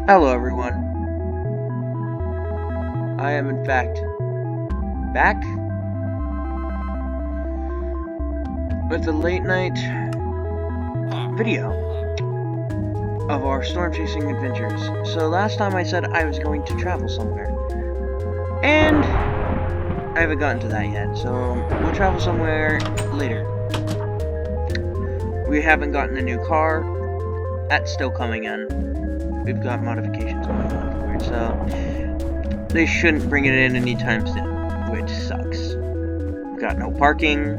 Hello everyone. I am in fact back with a late night video of our storm chasing adventures. So last time I said I was going to travel somewhere, and I haven't gotten to that yet, so we'll travel somewhere later. We haven't gotten a new car. That's still coming in. We've got modifications going on for it, so they shouldn't bring it in anytime soon, which sucks. We've got no parking,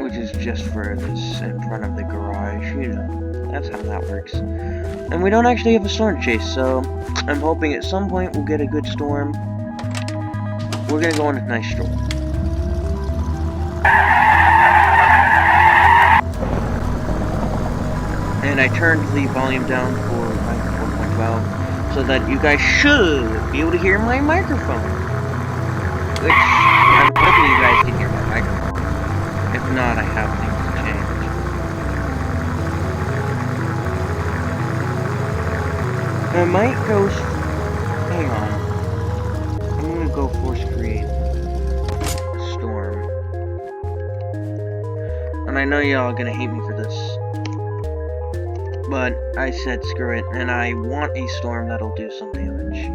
which is just for this in front of the garage, you know, that's how that works. And we don't actually have a storm to chase, so I'm hoping at some point we'll get a good storm. We're gonna go on a nice stroll. And I turned the volume down for microphone 4.12 so that you guys should be able to hear my microphone. Which, I'm hoping you guys can hear my microphone. If not, I have things to change. I might go... hang on. I'm gonna go force create storm. And I know y'all are gonna hate me for this. But I said screw it, and I want a storm that'll do some damage.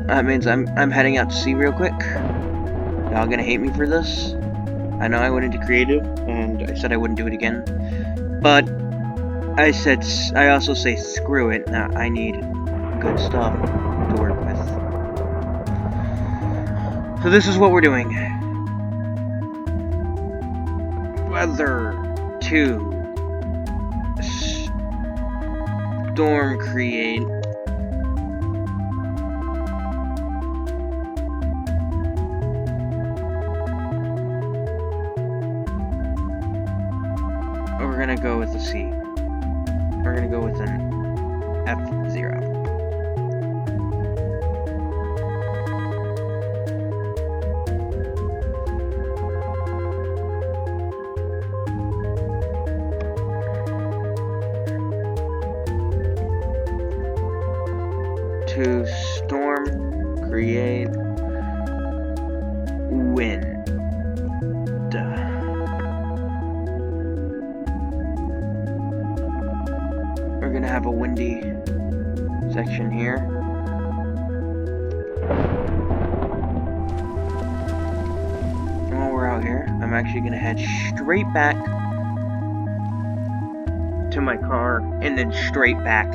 That means I'm heading out to sea real quick. Y'all gonna hate me for this. I know I went into creative, and I said I wouldn't do it again. But I also say screw it. Now I need good stuff to work with. So this is what we're doing. Weather 2. Storm create. We're gonna go with a C. We're gonna go with an F0. To storm create wind. We're gonna have a windy section here. And while we're out here, I'm actually gonna head straight back to my car and then straight back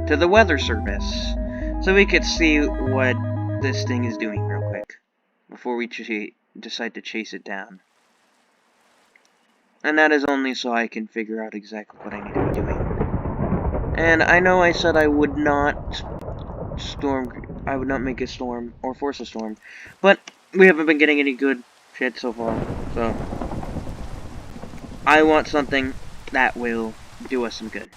to the weather service, so we could see what this thing is doing real quick before we decide to chase it down. And that is only so I can figure out exactly what I need to be doing. And I know I said I would not make a storm or force a storm, but we haven't been getting any good shit so far, so I want something that will do us some good.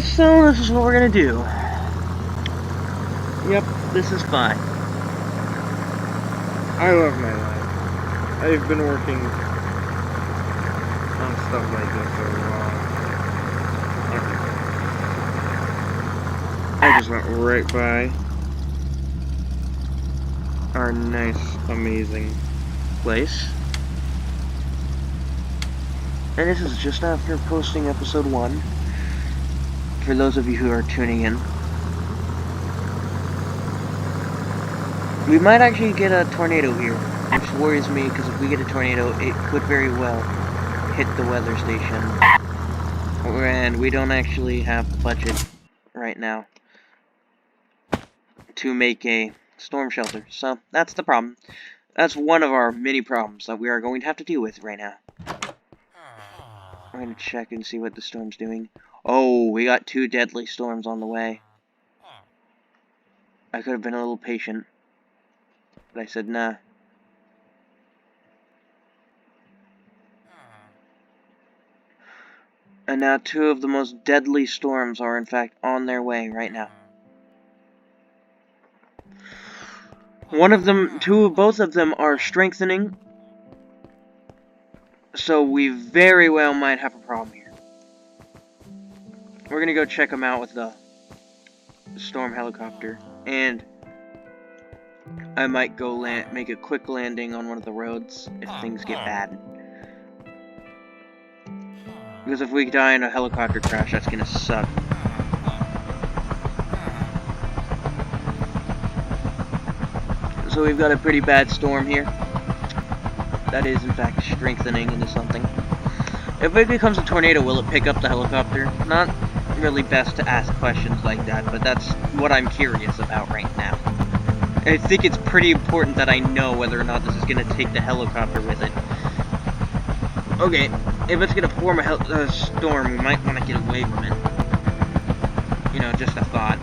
So this is what we're gonna do. Yep, this is fine. I love my life. I've been working on stuff like this for a while. I just went right by our nice, amazing place. And this is just after posting episode 1. For those of you who are tuning in. We might actually get a tornado here, which worries me, because if we get a tornado, it could very well hit the weather station. And we don't actually have the budget right now to make a storm shelter. So, that's the problem. That's one of our many problems that we are going to have to deal with right now. I'm going to check and see what the storm's doing. Oh, we got 2 deadly storms on the way. I could have been a little patient. But I said, nah. And now 2 of the most deadly storms are in fact on their way right now. both of them are strengthening. So we very well might have a problem here. We're gonna go check them out with the storm helicopter, and I might go make a quick landing on one of the roads if things get bad. Because if we die in a helicopter crash, that's gonna suck. So we've got a pretty bad storm here. That is, in fact, strengthening into something. If it becomes a tornado, will it pick up the helicopter? Not really best to ask questions like that, but that's what I'm curious about right now. I think it's pretty important that I know whether or not this is going to take the helicopter with it. Okay, if it's going to form a storm, we might want to get away from it. You know, just a thought.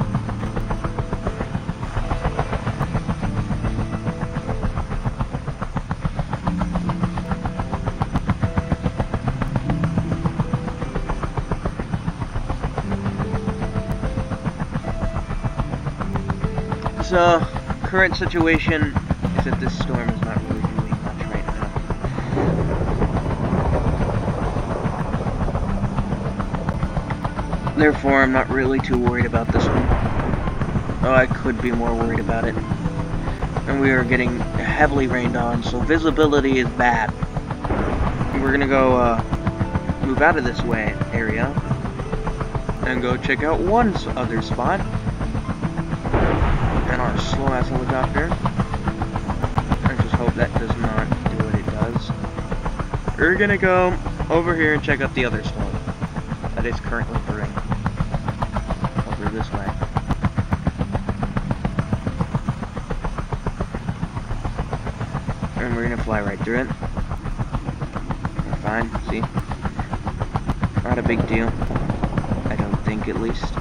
So, current situation is that this storm is not really doing much right now. Therefore, I'm not really too worried about this one. Oh, I could be more worried about it. And we are getting heavily rained on, so visibility is bad. We're gonna go move out of this area and go check out one other spot. And our slow-ass helicopter. I just hope that does not do what it does. We're gonna go over here and check out the other storm that is currently brewing. Over this way. And we're gonna fly right through it. We're fine, see? Not a big deal. I don't think, at least.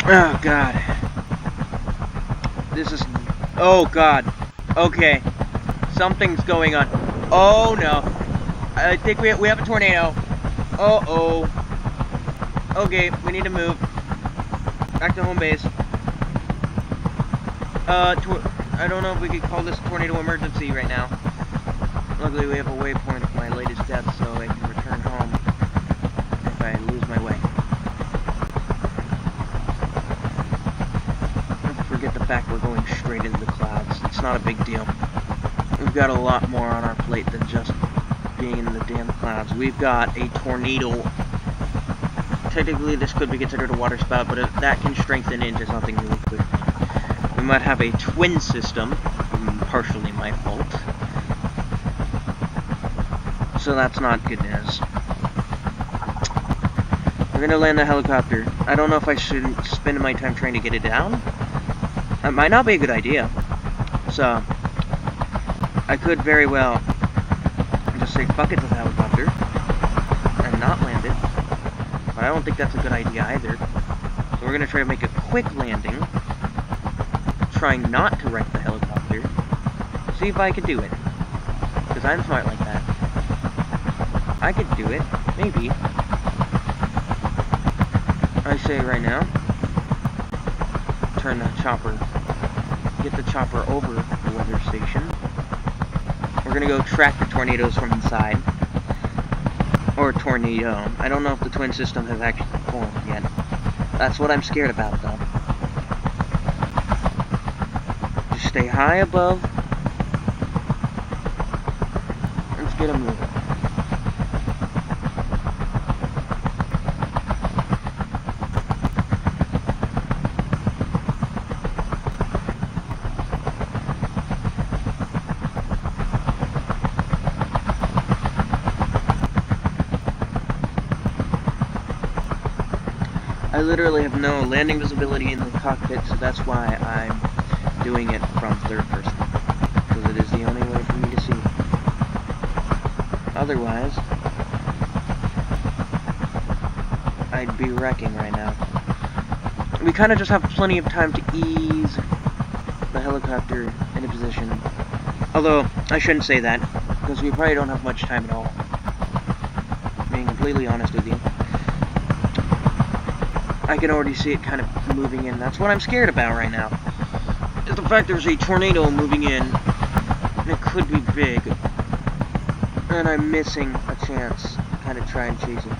Oh god. This is... Oh god. Okay. Something's going on. Oh no. I think we have a tornado. Uh-oh. Okay, we need to move. Back to home base. I don't know if we could call this tornado emergency right now. Luckily we have a waypoint of my latest death, so I can return home if I lose my way. Forget the fact we're going straight into the clouds. It's not a big deal. We've got a lot more on our plate than just being in the damn clouds. We've got a tornado. Technically, this could be considered a water spout, but that can strengthen into something really quick. We might have a twin system, partially my fault. So that's not good news. We're gonna land the helicopter. I don't know if I should spend my time trying to get it down. That might not be a good idea. So, I could very well just say fuck it to the helicopter and not land it. But I don't think that's a good idea either. So we're going to try to make a quick landing, trying not to wreck the helicopter. See if I can do it. Because I'm smart like that. I could do it. Maybe. I say right now, turn the chopper, get the chopper over the weather station. We're gonna go track the tornadoes from inside. Or tornado. I don't know if the twin system has actually formed yet. That's what I'm scared about, though. Just stay high above. Let's get them moving. I literally have no landing visibility in the cockpit, so that's why I'm doing it from third person. Because it is the only way for me to see. Otherwise, I'd be wrecking right now. We kind of just have plenty of time to ease the helicopter into position. Although, I shouldn't say that. because we probably don't have much time at all. Being completely honest with you. I can already see it kind of moving in. That's what I'm scared about right now. Is the fact there's a tornado moving in, and it could be big, and I'm missing a chance to kind of try and chase it.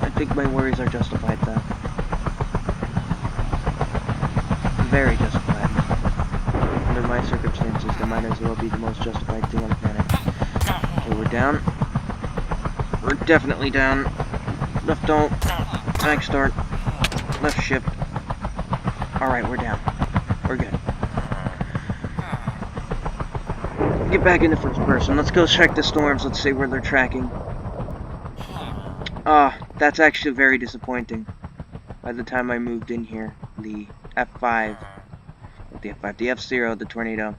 I think my worries are justified, though. Very justified. Under my circumstances, that might as well be the most justified thing on the planet. Okay, we're down. We're definitely down. Left alt. Back start. Left shift. Alright, we're down. We're good. Get back into first person. Let's go check the storms. Let's see where they're tracking. That's actually very disappointing. By the time I moved in here, the F5, the F0, the tornado.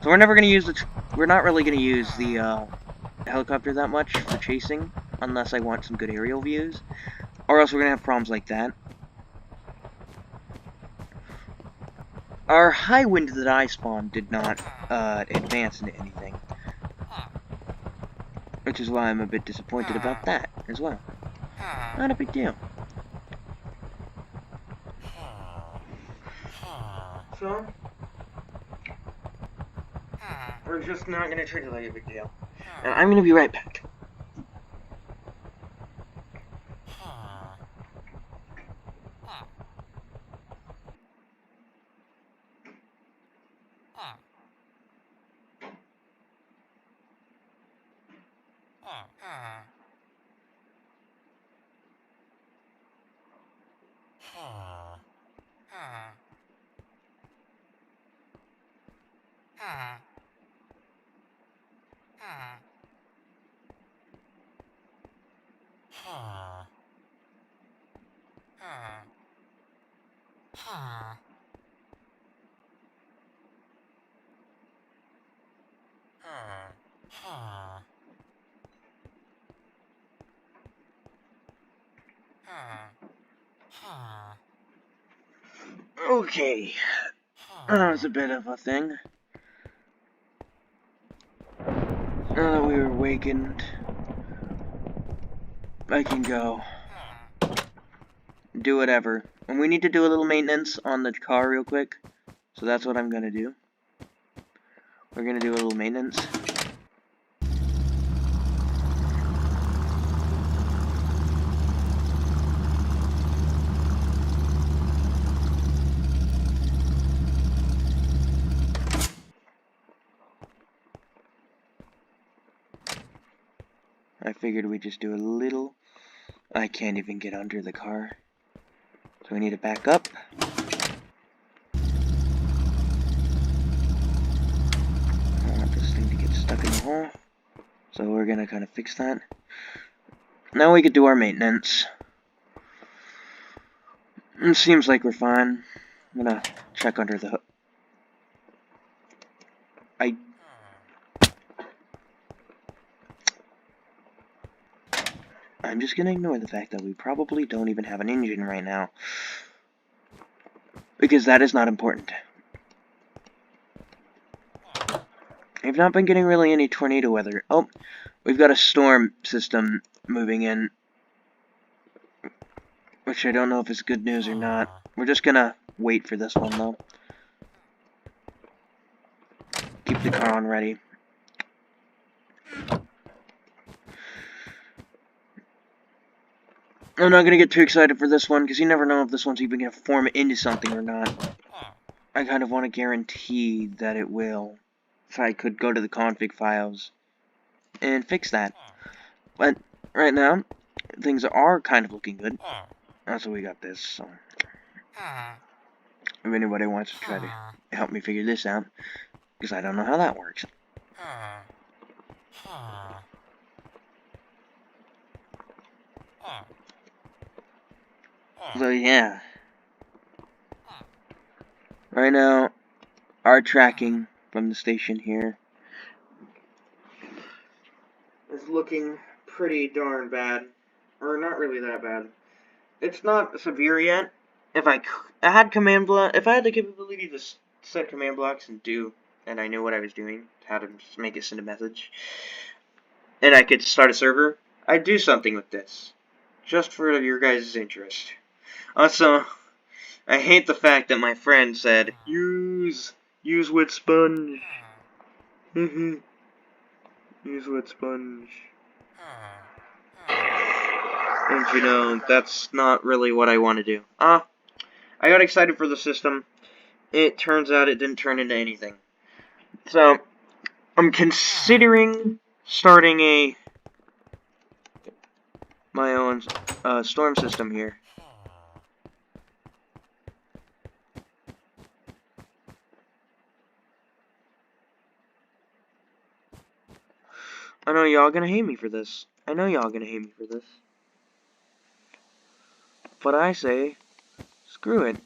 So we're never gonna use we're not really gonna use the helicopter that much for chasing, unless I want some good aerial views, or else we're gonna have problems like that. Our high wind that I spawned did not advance into anything, which is why I'm a bit disappointed about that as well. Not a big deal. So, we're just not going to treat it like a big deal. And I'm going to be right back. Okay. That was a bit of a thing. Now that we were awakened, I can go do whatever. And we need to do a little maintenance on the car real quick. So that's what I'm gonna do. We're gonna do a little maintenance. I figured we'd just do a little. I can't even get under the car. So we need to back up. I don't want this thing to get stuck in the hole. So we're gonna kind of fix that. Now we could do our maintenance. It seems like we're fine. I'm gonna check under the hood. I'm just gonna ignore the fact that we probably don't even have an engine right now. Because that is not important. I've not been getting really any tornado weather. Oh, we've got a storm system moving in. Which I don't know if it's good news or not. We're just gonna wait for this one, though. Keep the car on ready. I'm not gonna get too excited for this one, because you never know if this one's even gonna form into something or not. I kind of want to guarantee that it will. If I could go to the config files and fix that. But right now, things are kind of looking good. Also, we got this, so if anybody wants to try to help me figure this out, because I don't know how that works. So yeah, right now, our tracking from the station here is looking pretty darn bad. Or not really that bad. It's not severe yet, if I had command block, if I had the capability to set command blocks and I knew what I was doing, how to make it send a message, and I could start a server, I'd do something with this, just for your guys' interest. Also, I hate the fact that my friend said, use wood sponge. Use wood sponge. And you know, that's not really what I want to do. I got excited for the system. It turns out it didn't turn into anything. So, I'm considering starting my own storm system here. I know y'all gonna hate me for this. But I say, screw it.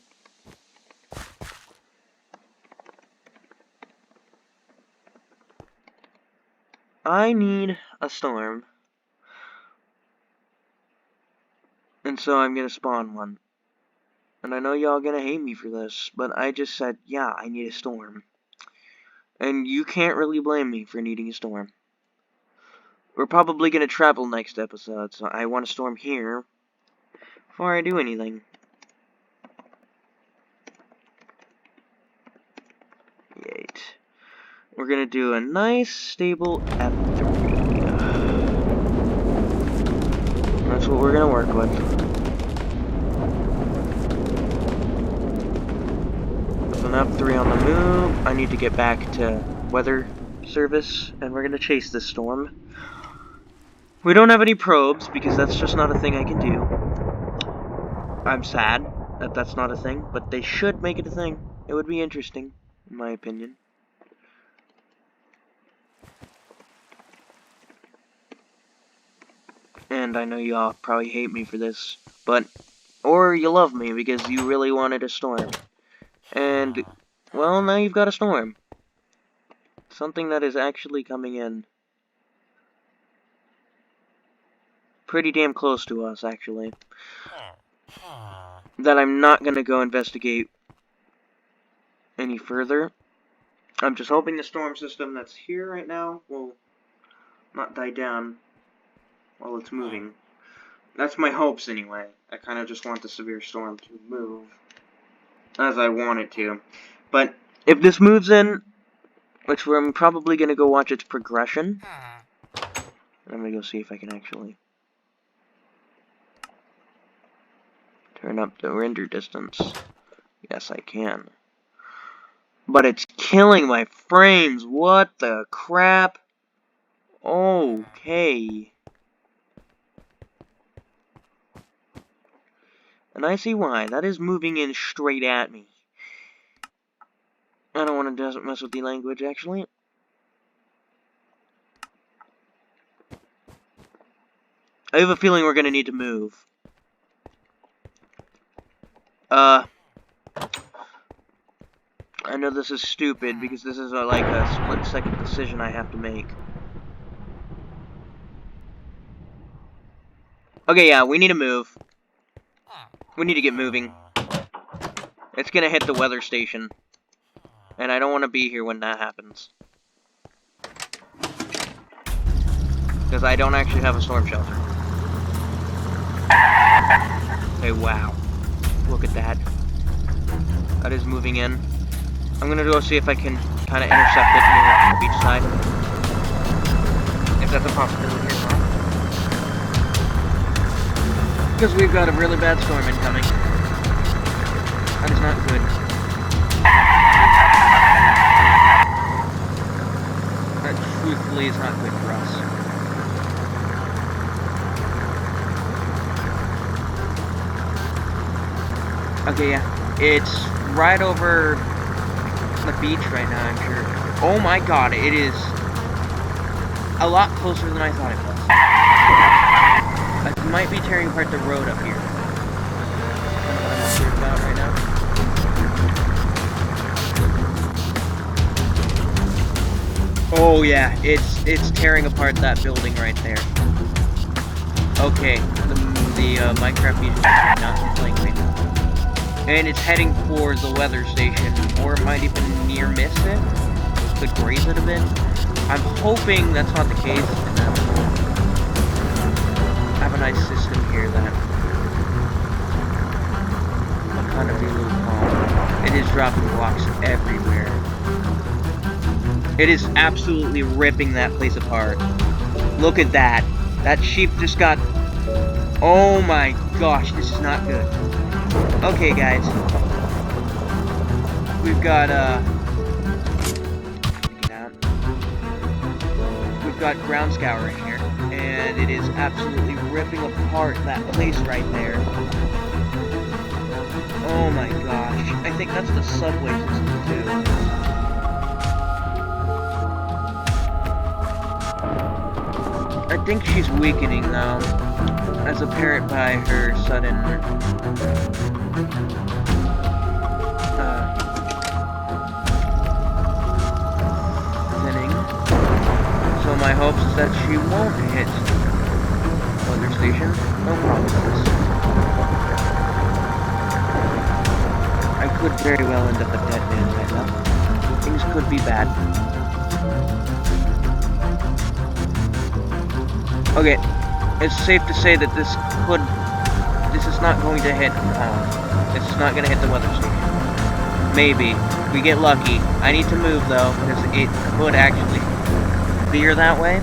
I need a storm. And so I'm gonna spawn one. And I know y'all gonna hate me for this, but I just said, yeah, I need a storm. And you can't really blame me for needing a storm. We're probably gonna travel next episode, so I want a storm here before I do anything. Eight. We're gonna do a nice, stable F3. That's what we're gonna work with. With an F3 on the move, I need to get back to weather service, and we're gonna chase this storm. We don't have any probes, because that's just not a thing I can do. I'm sad that that's not a thing, but they should make it a thing. It would be interesting, in my opinion. And I know y'all probably hate me for this, but... Or you love me because you really wanted a storm. And, well, now you've got a storm. Something that is actually coming in. Pretty damn close to us, actually. That I'm not gonna go investigate any further. I'm just hoping the storm system that's here right now will not die down while it's moving. That's my hopes anyway. I kind of just want the severe storm to move as I want it to. But if this moves in, which I'm probably going to go watch its progression, I'm going to go see if I can actually turn up the render distance. Yes, I can. But it's killing my frames. What the crap? Okay. And I see why. That is moving in straight at me. I don't want to mess with the language, actually. I have a feeling we're going to need to move. I know this is stupid, because this is like a split-second decision I have to make. Okay, yeah, we need to move. We need to get moving. It's gonna hit the weather station. And I don't want to be here when that happens. Because I don't actually have a storm shelter. Hey, wow. Look at that. That is moving in. I'm gonna go see if I can kind of intercept it near the beach side. If that's a possibility or not. Because we've got a really bad storm incoming. That is not good. That truthfully is not good for us. Okay, yeah. It's right over the beach right now, I'm sure. Oh my god, it is a lot closer than I thought it was. I might be tearing apart the road up here. That's what I'm scared about right now. Oh yeah, it's tearing apart that building right there. Okay, the Minecraft music is not playing right now. and it's heading for the weather station, or it might even near miss it. Could graze it a bit. I'm hoping that's not the case, and that we'll have a nice system here that will kind of be a little calm. It is dropping blocks everywhere. It is absolutely ripping that place apart. Look at that. That sheep just got... Oh my gosh, this is not good. Okay, guys. We've got, get out. We've got ground scour in here, and it is absolutely ripping apart that place right there. Oh my gosh. I think that's the subway system, too. I think she's weakening, though, as apparent by her sudden thinning. So my hopes is that she won't hit weather station. No promises. I could very well end up a dead man right now. Things could be bad. Okay, it's safe to say that this is not going to hit this is not going to hit the weather station. Maybe. We get lucky. I need to move, though, because it could actually veer that way.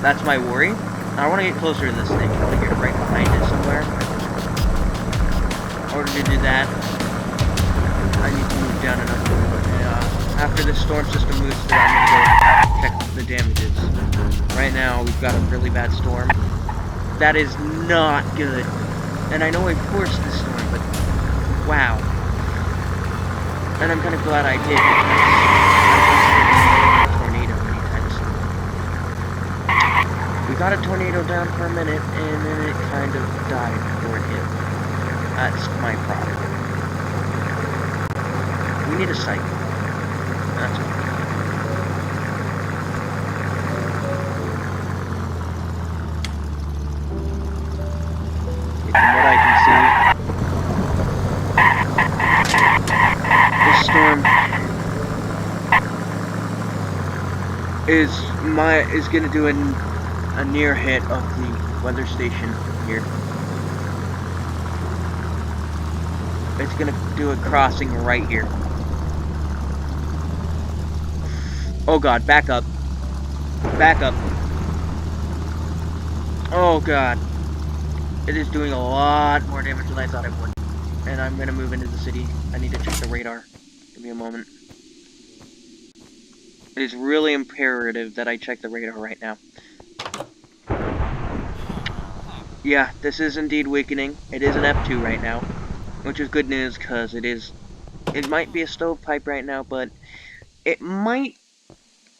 That's my worry. I want to get closer to this thing. I want to get right behind it somewhere. In order to do that, I need to move down enough. After this storm system moves through, I'm going to go check the damages. Right now, we've got a really bad storm. That is not good. And I know I forced this storm, but wow. And I'm kind of glad I did, because I don't want a tornado anytime soon. We got a tornado down for a minute, and then it kind of died before it hit. That's my problem. We need a site. That's what we need. From what I can see, this storm is going to do a near hit of the weather station here. It's going to do a crossing right here. Oh god, back up. Back up. Oh god. It is doing a lot more damage than I thought it would. And I'm gonna move into the city. I need to check the radar. Give me a moment. It is really imperative that I check the radar right now. Yeah, this is indeed weakening. It is an F2 right now. Which is good news, because it might be a stovepipe right now, but it might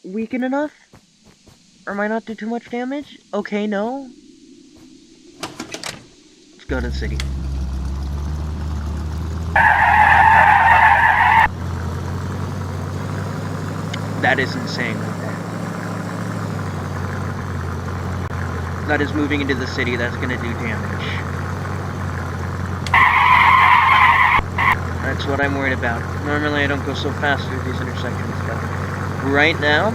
weaken enough? Or might not do too much damage? Okay, no. Let's go to the city. That is insane right there. That is moving into the city. That's going to do damage. That's what I'm worried about. Normally I don't go so fast through these intersections, but right now,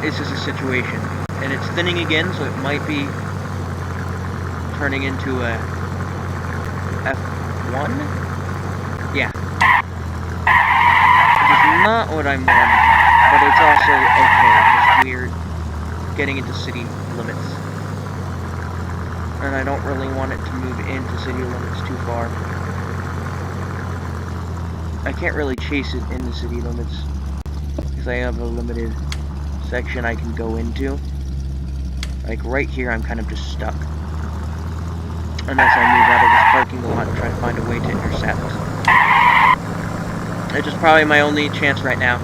this is a situation. And it's thinning again, so it might be turning into a F1? Yeah. Which is not what I'm wanting, but it's also okay. Just weird getting into city limits. And I don't really want it to move into city limits too far. I can't really chase it in the city limits, because I have a limited section I can go into. Like right here, I'm kind of just stuck. Unless I move out of this parking lot and try to find a way to intercept. Which is probably my only chance right now,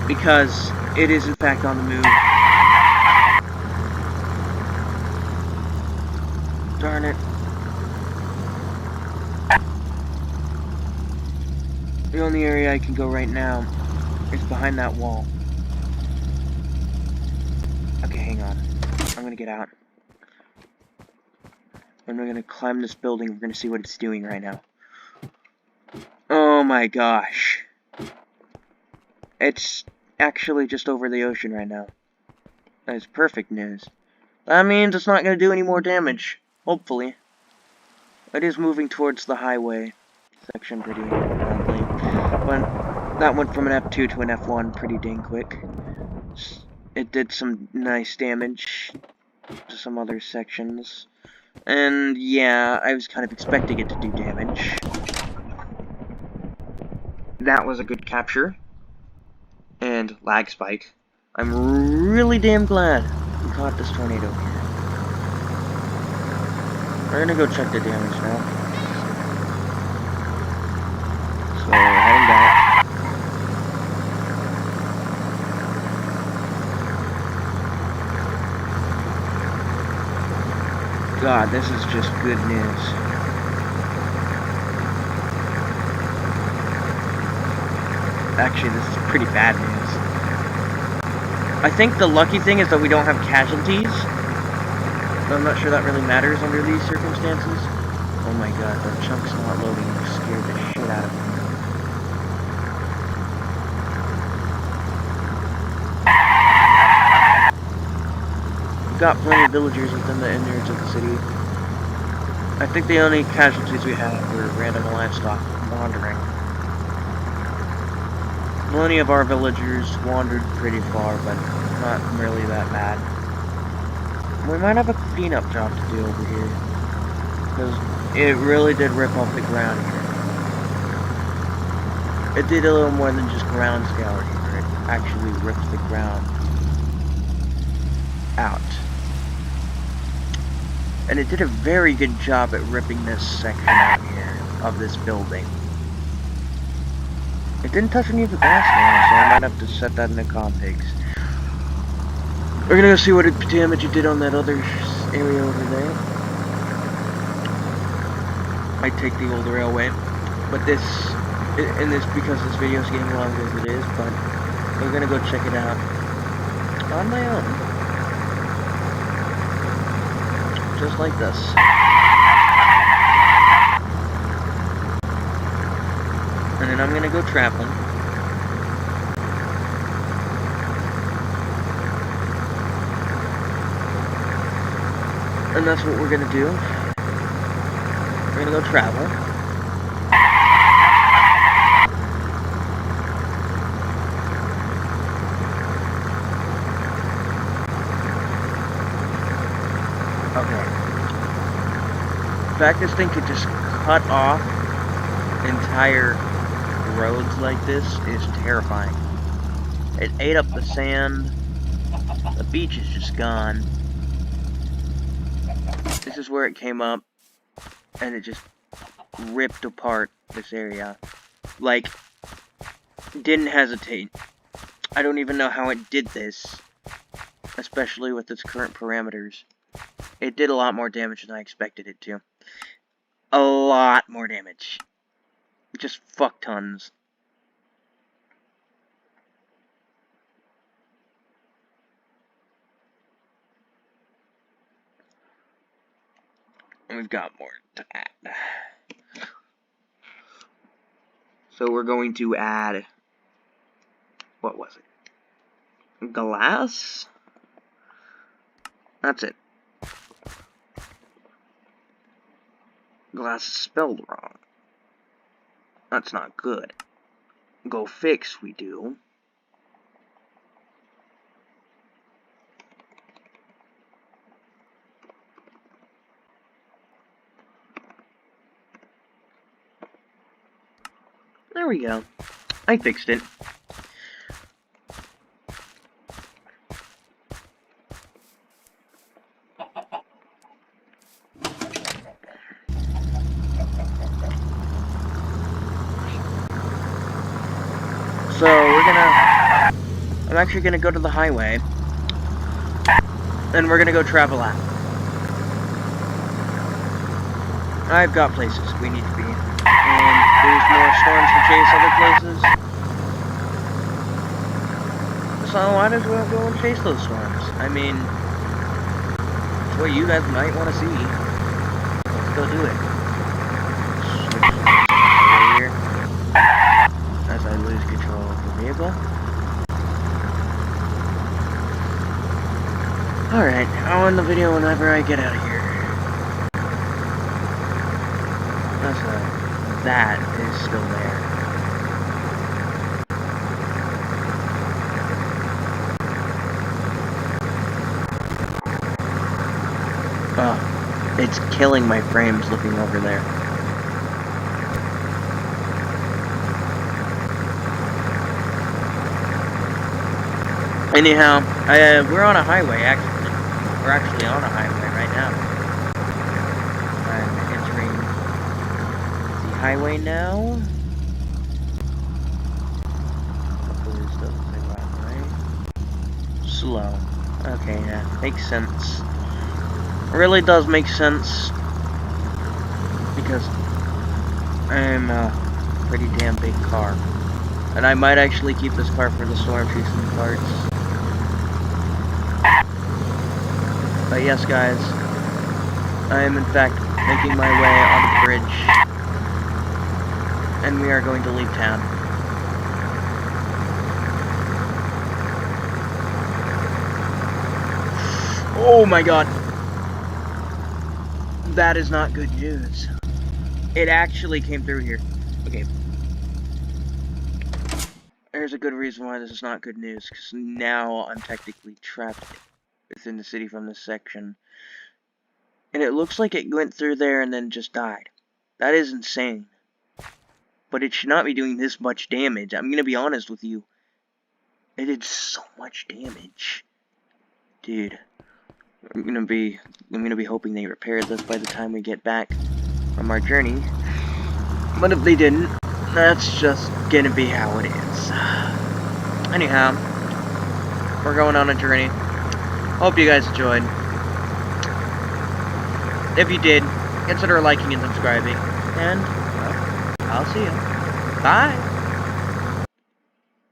because it is in fact on the move. Darn it. The only area I can go right now is behind that wall. Okay, hang on. I'm gonna get out. And we're gonna climb this building. We're gonna see what it's doing right now. Oh my gosh. It's actually just over the ocean right now. That's perfect news. That means it's not gonna do any more damage. Hopefully. It is moving towards the highway section pretty rapidly. But that went from an F2 to an F1 pretty dang quick. It did some nice damage to some other sections. And yeah, I was kind of expecting it to do damage. That was a good capture. And lag spike. I'm really damn glad we caught this tornado here. We're gonna go check the damage now. So, heading back. God, this is just good news. Actually, this is pretty bad news. I think the lucky thing is that we don't have casualties. But I'm not sure that really matters under these circumstances. Oh my god, the chunk's not loading. It scared the shit out of me. We've got plenty of villagers within the innards of the city. I think the only casualties we had were random livestock wandering. Plenty of our villagers wandered pretty far, but not really that bad. We might have a cleanup job to do over here, because it really did rip off the ground here. It did a little more than just ground scale here. It actually ripped the ground out. And it did a very good job at ripping this section out here of this building. It didn't touch any of the glass now, so I might have to set that in the configs. We're gonna go see what damage it did on that other area over there. Might take the old railway, but this, because this video is getting longer as it is, but we're gonna go check it out on my own. Just like this. And then I'm gonna go traveling. And that's what we're gonna do. We're gonna go travel. Okay. The fact this thing could just cut off entire roads like this is terrifying. It ate up the sand. The beach is just gone. This is where it came up, and it just ripped apart this area. Like, didn't hesitate. I don't even know how it did this, especially with its current parameters. It did a lot more damage than I expected it to. A lot more damage. Just fuck tons. And we've got more to add. So we're going to add... what was it? Glass? That's it. Glass is spelled wrong. That's not good. Go fix, we do. There we go. I fixed it. So I'm actually gonna go to the highway, and we're gonna go travel out. I've got places we need to be, and there's more storms to chase other places. So might as well go and chase those storms. I mean, it's what you guys might want to see. go do it. Switch over here as I lose control of the vehicle. Alright, I'll end the video whenever I get out of here. That is still there. Oh, it's killing my frames looking over there. Anyhow, we're on a highway, actually. We're actually on a highway right now. I'm entering the highway now. Hopefully this doesn't take long, right? Slow. Okay, yeah, makes sense. It really does make sense. Because I'm a pretty damn big car. And I might actually keep this car for the storm chasing parts. But yes, guys, I am in fact making my way on the bridge, and we are going to leave town. Oh my god! That is not good news. It actually came through here. Okay. There's a good reason why this is not good news, because now I'm technically trapped within the city from this section. And it looks like it went through there and then just died. That is insane. But it should not be doing this much damage. I'm gonna be honest with you. It did so much damage. Dude. I'm gonna be hoping they repaired this by the time we get back from our journey. But if they didn't, that's just gonna be how it is. Anyhow, we're going on a journey. Hope you guys enjoyed. If you did, consider liking and subscribing. And, well, I'll see you. Bye!